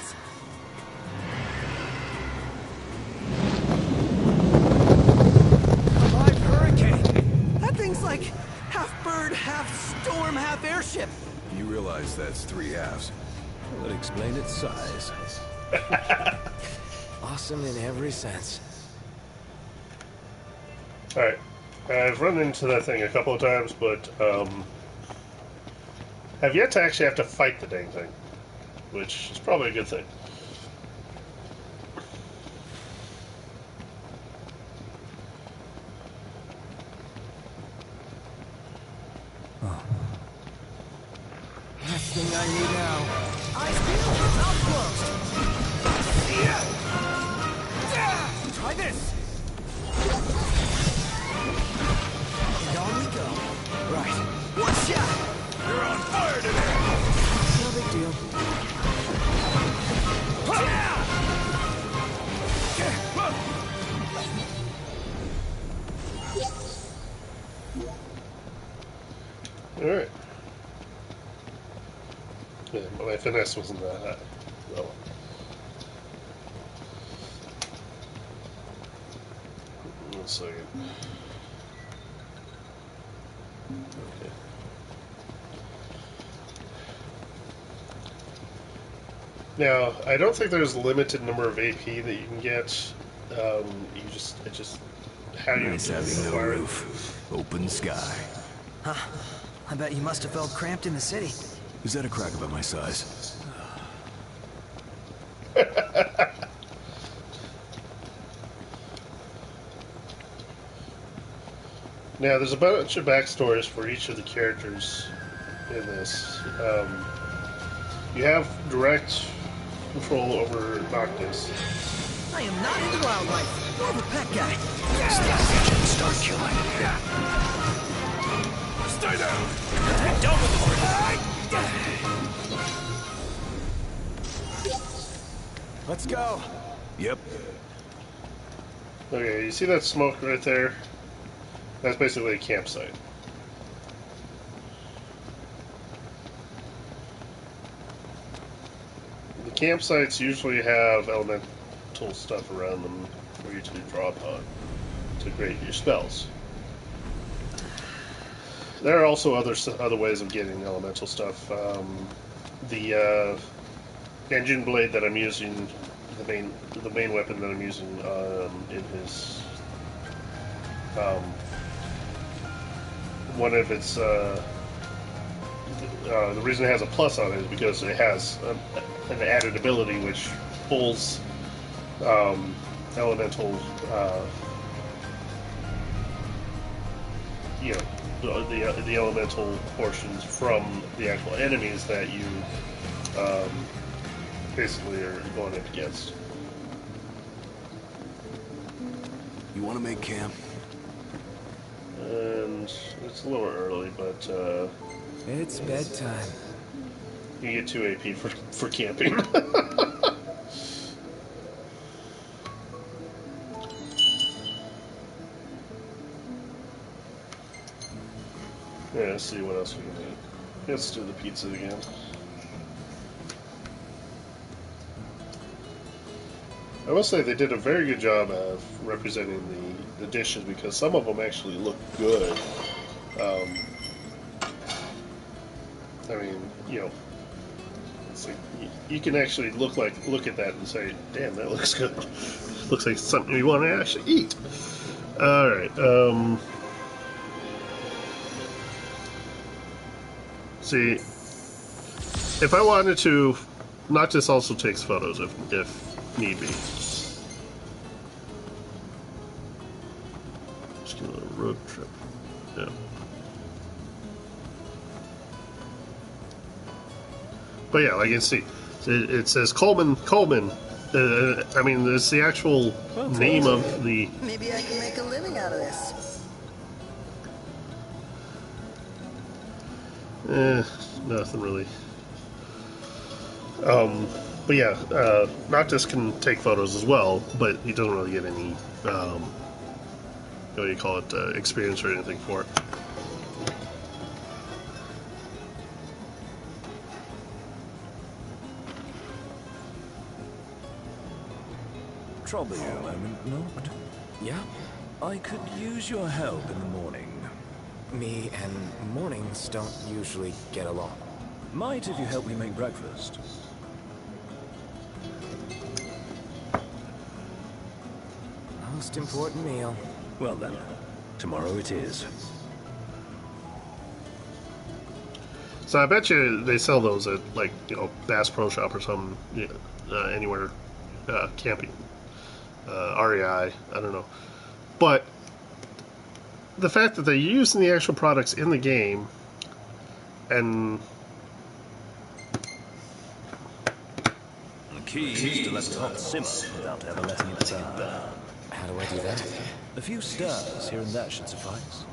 A live hurricane. That thing's like half bird, half storm, half airship. You realize that's 3 halves. That explain its size. Awesome in every sense. Alright, I've run into that thing a couple of times, but have yet to actually have to fight the dang thing, which is probably a good thing. Last thing I need now. Eyes peeled, mouth closed. Try this. And on we go. Right. One shot. You're on fire today! No big deal. Alright. Yeah, but my finesse wasn't that high. Well. Let's second. Okay. Now, I don't think there's a limited number of AP that you can get. It just how you Nice having no acquire it. roof. Open sky. Huh. I bet you must have felt cramped in the city. Is that a crack about my size? Now, there's a bunch of backstories for each of the characters in this. You have direct control over Noctis. I am not into wildlife. More of a pet guy. Start killing. Stay down. Let's go. Yep. Okay, you see that smoke right there? That's basically a campsite. The campsites usually have elemental stuff around them for you to draw upon to create your spells. There are also other ways of getting elemental stuff. The engine blade that I'm using, the main weapon that I'm using in his one of its the reason it has a plus on it is because it has an added ability which pulls elemental the elemental portions from the actual enemies that you basically are going up against. You want to make camp? And it's a little early, but It's bedtime. you get 2 AP for camping. Yeah, let's see what else we can do. Let's do the pizza again. I will say they did a very good job of representing the dishes because some of them actually look good. I mean, it's like you can actually look at that and say, "Damn, that looks good." Looks like something you want to actually eat. All right. See, if I wanted to, Noctis also takes photos if need be. Just do a little road trip. Yeah. But yeah, like you can see, it says Coleman. I mean, it's the actual name of the. Maybe I can make a living out of this. Nothing really. But yeah, Noctis can take photos as well, but he doesn't really get any, what do you call it, experience or anything for it. Trouble you a moment, Noct? Yeah? I could use your help in the morning. Me and mornings don't usually get along. Might if you help me make breakfast. Most important meal. Well then, tomorrow it is. So I bet you they sell those at, like, Bass Pro Shop or something, anywhere, camping. REI, I don't know. But the fact that they're using the actual products in the game and The key is to let the pot simmer without ever letting it burn. How do I do that? A few stirs here and there should suffice.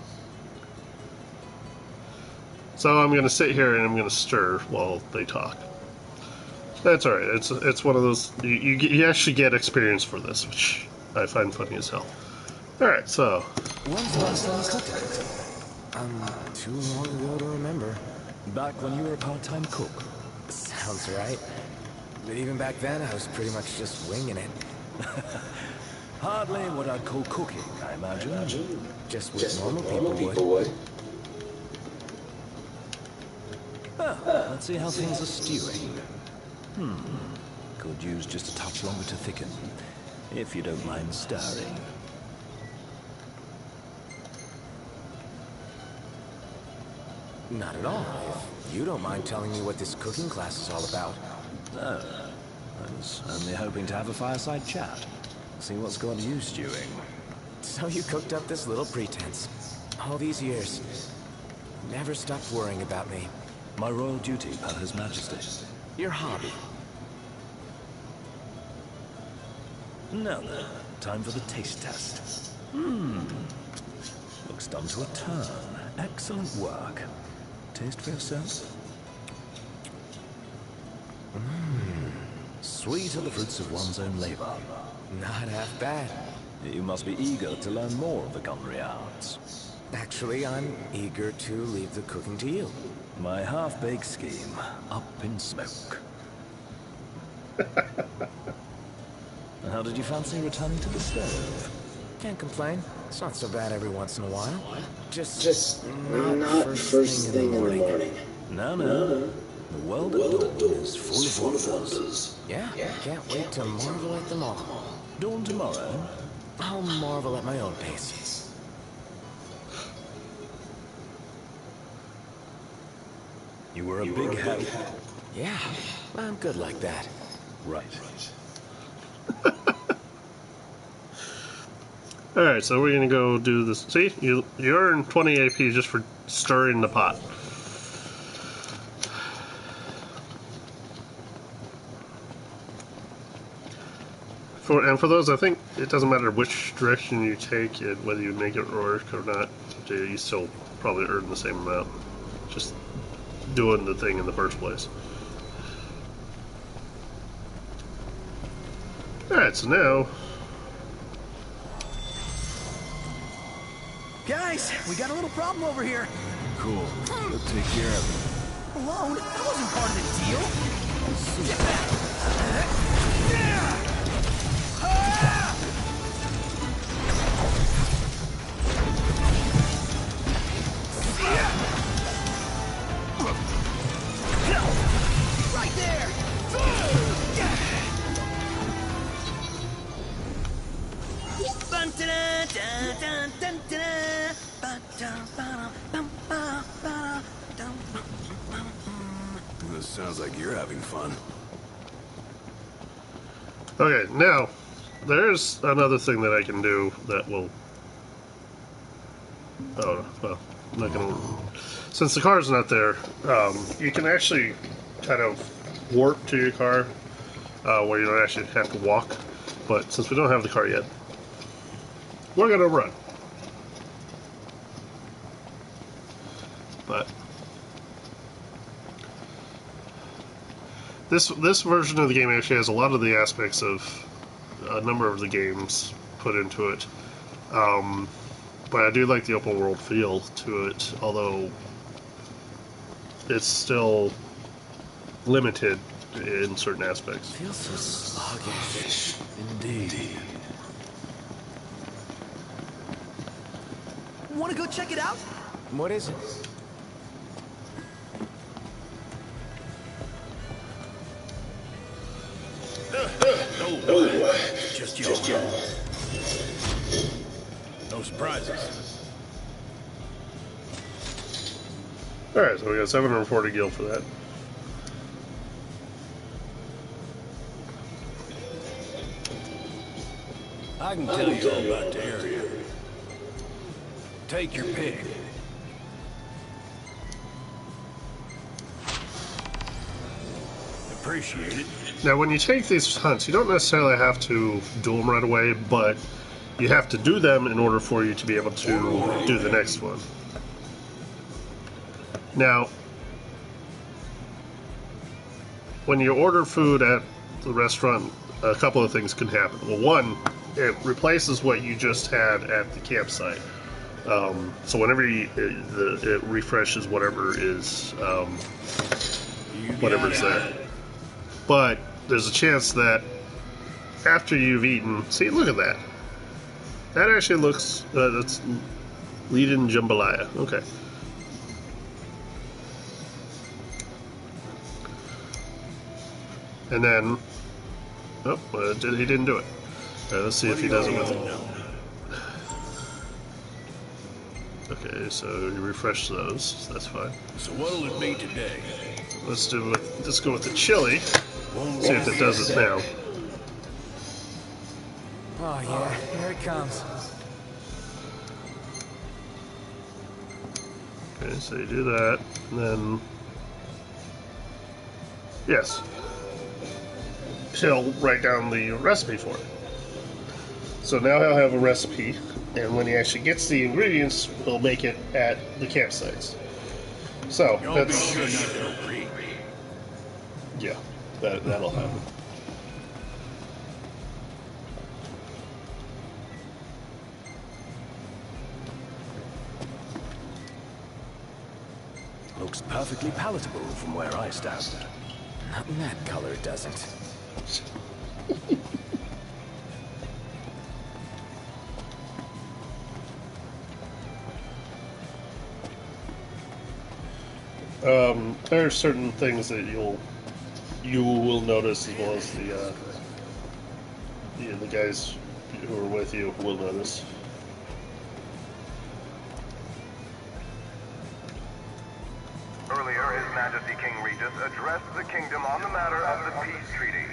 so I'm going to sit here and I'm going to stir while they talk. That's all right. It's one of those you actually get experience for this, which I find funny as hell. All right, so When's the last time you cooked it? Too long ago to remember. Back when you were a part-time cook. Sounds right. But even back then, I was pretty much just winging it. Hardly what I'd call cooking, I imagine. Just what normal people would. Well, let's see how things are stewing. Could use just a touch longer to thicken, if you don't mind stirring. Not at all. If you don't mind telling me what this cooking class is all about. Oh, I was only hoping to have a fireside chat. See what's got you stewing. So you cooked up this little pretense. All these years. Never stopped worrying about me. My royal duty, per His Majesty. Your hobby. Now then, time for the taste test. Looks done to a turn. Excellent work. Taste for yourself. Sweet are the fruits of one's own labor. Not half bad. You must be eager to learn more of the culinary arts. Actually, I'm eager to leave the cooking to you. My half-baked scheme, up in smoke. And how did you fancy returning to the stove? Can't complain. It's not so bad every once in a while. Just not first thing in the morning. No. The world at dawn is full of wonders. Yeah, can't wait to marvel at them all. Dawn tomorrow? I'll marvel at my own pace. You were a big help. Yeah, I'm good like that. Right. Alright, so we're gonna go do this. See, you earn 20 AP just for stirring the pot. And for those, I think it doesn't matter which direction you take it, whether you make it work or not, you still probably earn the same amount. Just doing the thing in the first place. Alright, so now... Guys, we got a little problem over here. Cool. We'll take care of it. Alone? That wasn't part of the deal. Get back. Right there. This sounds like you're having fun. Okay, now, there's another thing that I can do that will... Oh, well, I'm not gonna... Since the car's not there, you can actually kind of warp to your car, where you don't actually have to walk. But since we don't have the car yet, we're gonna run. But this version of the game actually has a lot of the aspects of a number of the games put into it. But I do like the open world feel to it, although it's still limited in certain aspects. Feels so sluggish. Indeed. Want to go check it out? What is it? No, just you. No surprises. Alright, so we got 740 gil for that. I can tell you all about the area. Take your pick. Appreciate it. Now, when you take these hunts, you don't necessarily have to do them right away, but you have to do them in order for you to be able to do the next one. Now, when you order food at the restaurant, a couple of things can happen. Well, one, it replaces what you just had at the campsite. So whenever it refreshes whatever is whatever's there. But there's a chance that after you've eaten, see, look at that. That actually looks... that's Leading Jambalaya. Okay. And then... Oh, he didn't do it. Let's see if he does it with it. Okay, so you refresh those. So that's fine. So what'll it be today? Let's go with the chili. See if it does it now. Oh yeah, here it comes. Okay, so you do that, and then... Yes. He'll write down the recipe for it. So now he'll have a recipe, and when he actually gets the ingredients, he'll make it at the campsites. So, Y'all that's... be sure not to overeat. Yeah, that'll happen. Looks perfectly palatable from where I stand. Not in that color, it doesn't. There are certain things that you will notice, as well as the guys who are with you will notice. Earlier, His Majesty King Regis addressed the kingdom on the matter of the peace treaty.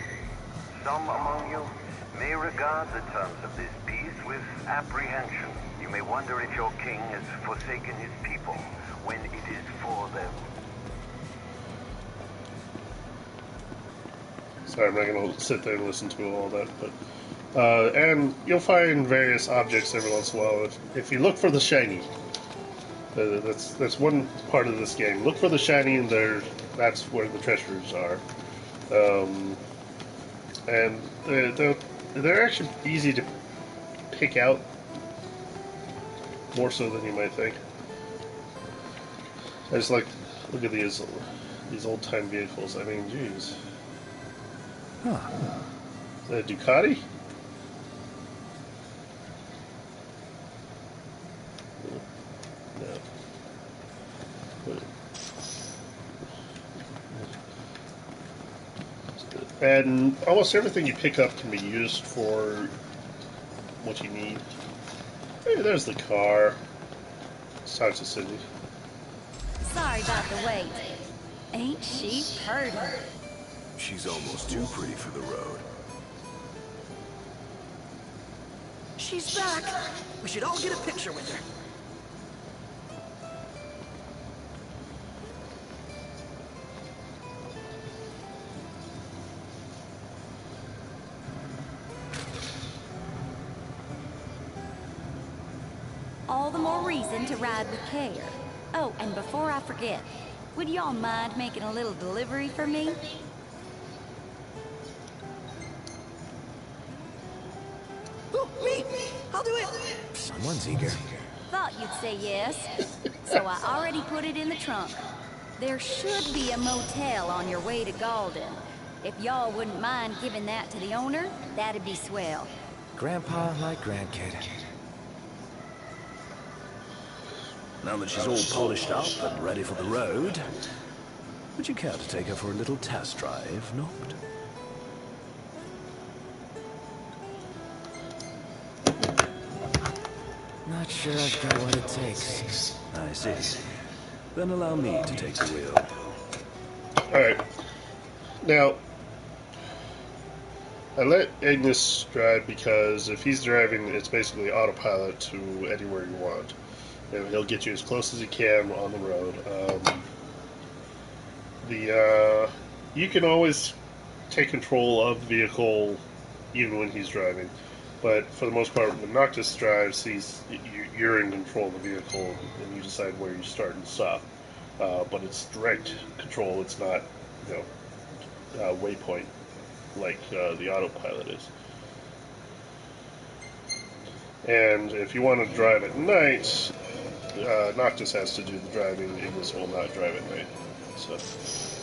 Some among you may regard the terms of this peace with apprehension. You may wonder if your king has forsaken his people when it is for them. Sorry, I'm not going to sit there and listen to all that, but and you'll find various objects every once in a while. If you look for the shiny, that's one part of this game. Look for the shiny, and that's where the treasures are. And they're actually easy to pick out, more so than you might think. I just look at these old-time vehicles. I mean, jeez. Huh. Is that a Ducati? No. And almost everything you pick up can be used for what you need. Hey, there's the car. Starts the city. Sorry about the wait. Ain't she pretty? She's almost too pretty for the road. She's back. We should all get a picture with her. All the more reason to ride with care. Oh, and before I forget, would y'all mind making a little delivery for me? Oh, me! I'll do it! Someone's eager. Thought you'd say yes. So I already put it in the trunk. There should be a motel on your way to Galden. If y'all wouldn't mind giving that to the owner, that'd be swell. Grandpa like grandkid. Now that she's all polished up and ready for the road, would you care to take her for a little test drive, Noct? Not sure I've got what it takes. I see. Then allow me to take the wheel. Alright. Now, I let Ignis drive because if he's driving, it's basically autopilot to anywhere you want. And he'll get you as close as he can on the road. You can always take control of the vehicle even when he's driving. But for the most part, when Noctis drives, you're in control of the vehicle, and you decide where you start and stop. But it's direct control. It's not, waypoint like the autopilot is. And if you want to drive at night, Noctis has to do the driving. Ignis will not drive at night. So it's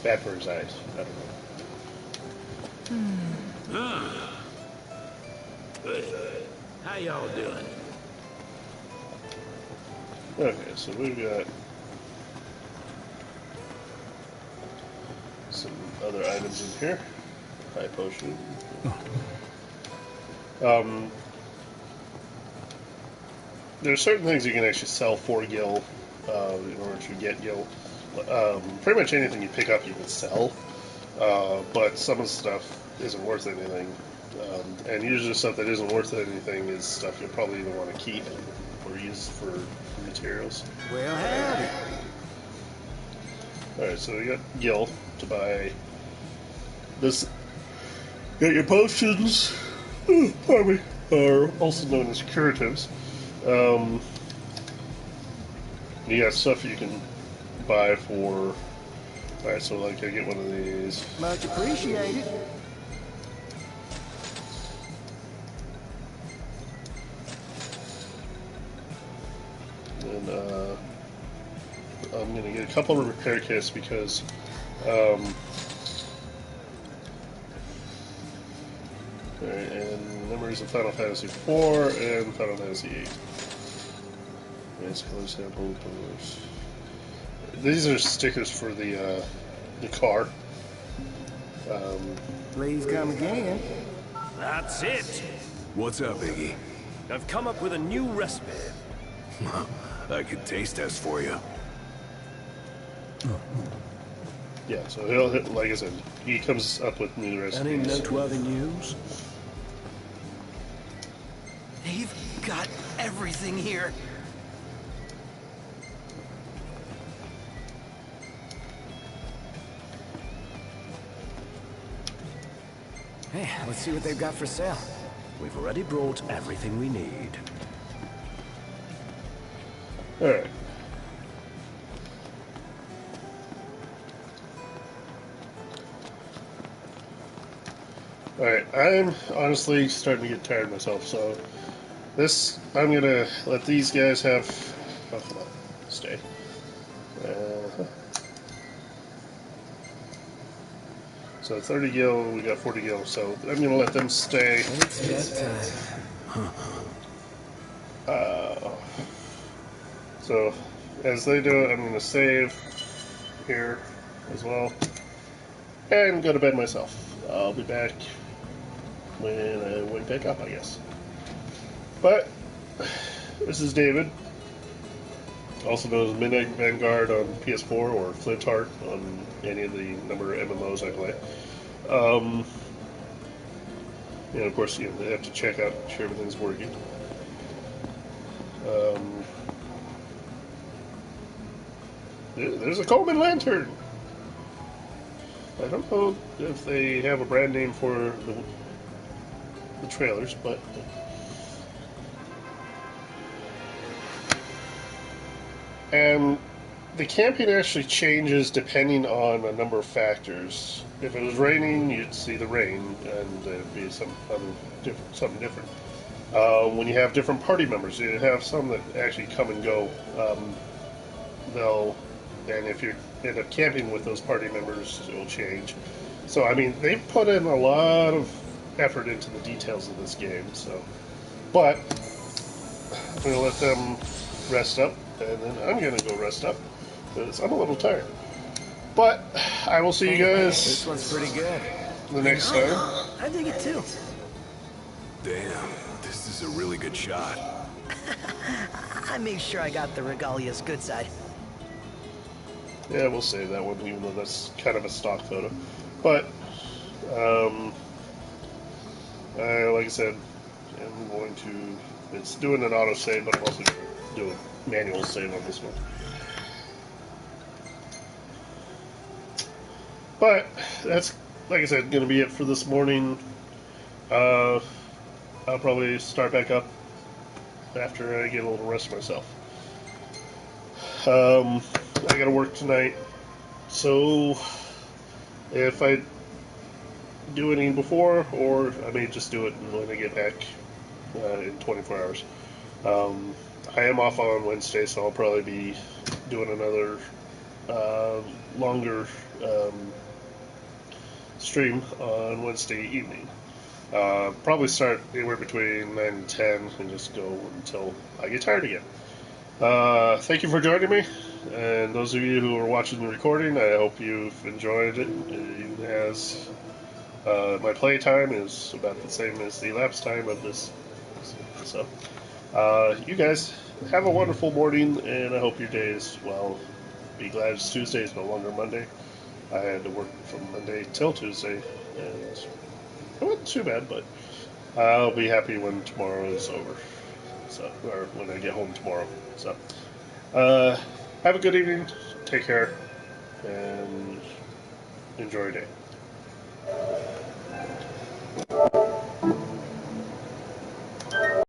bad for his eyes. I don't know. How y'all doing? Okay, so we've got some other items in here. High potion. There are certain things you can actually sell for gil in order to get gil. Pretty much anything you pick up you can sell, but some of the stuff isn't worth anything. And usually stuff that isn't worth anything is stuff you'll probably either want to keep or use for materials. Well, howdy. Alright, so we got gil to buy this. Got your potions, pardon me, are also known as curatives. You got stuff you can buy for. Alright, so like I get one of these. Much appreciated. And I'm gonna get a couple of repair kits because alright, and memories of Final Fantasy IV and Final Fantasy VIII. Nice color sample colors. These are stickers for the car. Please come again. That's it. What's up, Iggy? I've come up with a new recipe. I could taste test for you. Yeah, so he'll, like I said, he comes up with new recipes. Any noteworthy news? They've got everything here. Hey, let's see what they've got for sale. We've already brought everything we need. Alright. Alright, I'm honestly starting to get tired myself, so this, I'm gonna let these guys have, oh, come on, stay. So 30 gil, we got 40 gil, so I'm gonna let them stay. It's bedtime. So as they do it, I'm gonna save here as well, and go to bed myself. I'll be back when I wake back up, I guess. But this is David, also known as Midnitevanguard on PS4 or Flintheart on any of the number of MMOs I play. And of course, you have to check out, make sure everything's working. There's a Coleman lantern. I don't know if they have a brand name for the trailers, but and the camping actually changes depending on a number of factors. If it was raining, you'd see the rain, and there'd be something different. When you have different party members, you have some that actually come and go. And if you end up camping with those party members, it will change. So, I mean, they've put in a lot of effort into the details of this game. So, but I'm going to let them rest up, and then I'm going to go rest up because I'm a little tired. But I will see you guys. This one's pretty good. The next time. I dig it too. Damn, this is a really good shot. I made sure I got the regalia's good side. Yeah, we'll save that one, even though that's kind of a stock photo. But, like I said, I'm going to, it's doing an auto save, but I'm also doing a manual save on this one. But, that's, like I said, going to be it for this morning. I'll probably start back up after I get a little rest myself. I gotta work tonight, so if I do anything before, or I may just do it when I get back in 24 hours. I am off on Wednesday, so I'll probably be doing another longer stream on Wednesday evening. Probably start anywhere between 9 and 10 and just go until I get tired again. Thank you for joining me, and those of you who are watching the recording, I hope you've enjoyed it. As my play time is about the same as the elapsed time of this. So, you guys have a wonderful morning, and I hope your day is well. Be glad it's Tuesday, it's no longer Monday. I had to work from Monday till Tuesday, and it wasn't too bad, but I'll be happy when tomorrow is over. So, or when I get home tomorrow. So, have a good evening, take care, and enjoy your day.